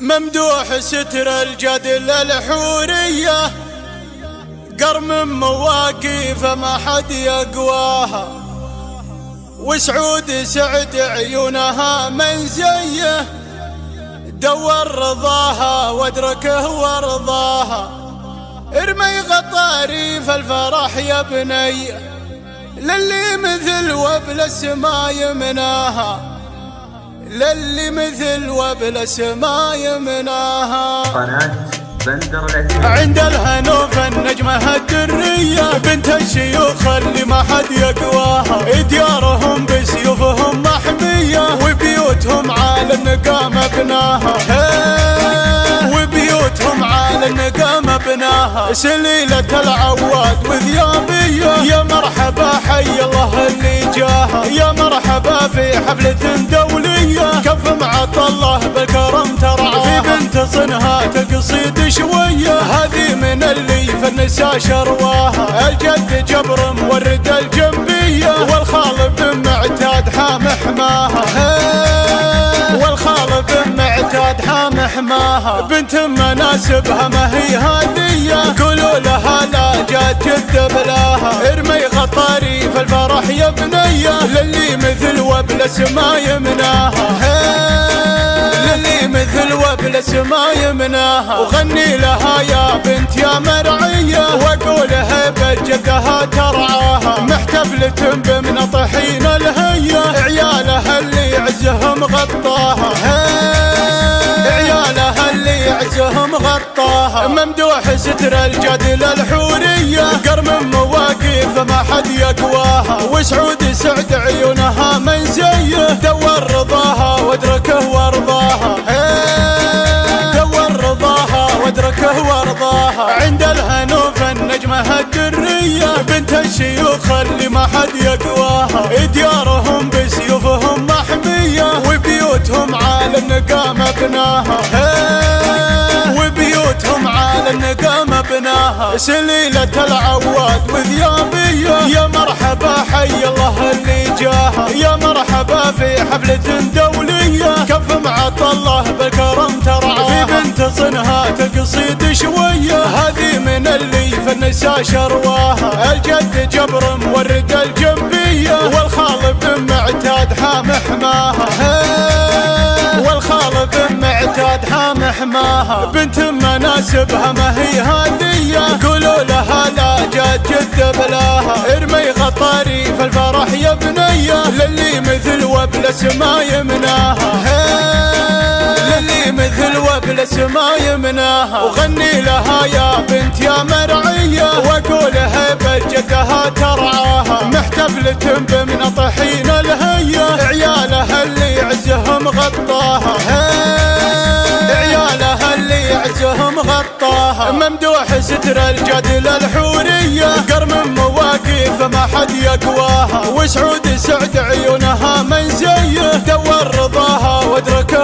ممدوح ستر الجدل الحورية، قرم مواقف ما حد يقواها، وسعود سعد عيونها من زيه، دور رضاها وادركه وارضاها. ارمي غطاريف الفرح يا بني، للي مثل وبل السما يمناها، للي مثل وبل السما يمناها. قناة بندر العزيز عند الهنوف النجمة الدرية، بنت الشيوخ اللي ما حد يقواها، ديارهم بسيوفهم محمية، وبيوتهم على النقام بناها، وبيوتهم على النقام بناها. سليلة العواد وذيابية، يا مرحبا حي الله اللي جاها، يا مرحبا في حفلة دولية، كف معطى الله بالكرم ترعاها. في بنت صنها تقصيد شوية، هذه من اللي فنسا شرواها، الجد جبر مورد الجنبية، والخال بن معتاد حام حماها، والخال بن معتاد حام حماها. بنت مناسبها ما هي هذية، قولوا لها لا جات جد بلاها. ارمي غطاريف الفرح يا بنية، للي مثل وبل السما يمناها، للي مثل وبل السما يمناها. وغني لها يا بنت يا مرعية، واقولها بجدها ترعاها، محتفلة بمن طحين الهية، عيالها اللي يعزهم غطاها، عيالها اللي يعزهم غطاها. ممدوح ستر الجدل الحورية، قرم مواقف ما حد يقواها، وسعود سعد عيونها من زيه، دور رضاها وادركه وارضاها، دور رضاها وادركه وارضاها. عند الهنوف النجمة الدرية، بنت الشيوخ اللي ما حد يقواها، ديارهم بسيوفهم محمية، وبيوتهم على النقام بناها، وبيوتهم على النقام بناها. سليلة العواد وذيابية، يا مرحبا حي الله اللي جاها، يا مرحبا في حفلة دولية، كف معطى الله بالكرم ترعاها. في بنت صنها تقصيد شوية، هذه من اللي فنسا شرواها، الجد جبر مورد الجنبية، والخال بن معتاد حام حماها، والخال بن معتاد حام حماها. بنت مناسبها ما هي هذية، قولوا لها لا جات جد بلاها. ارمي غطاريف الفرح يا بنية، للي مثل وبل السما يمناها، للي مثل وبل السما يمناها. وغني لها يا بنت يا مرعية، واقولها بجدها ترعاها، محتفلة بمن طحين الهية، عيالها اللي يعزهم غطاها، عيالها اللي يعزهم غطاها. ممدوح ستر الجدل الحورية، قرم مواقف ما حد يقواها، وسعود سعد عيونها من زيه، دور رضاها وادرك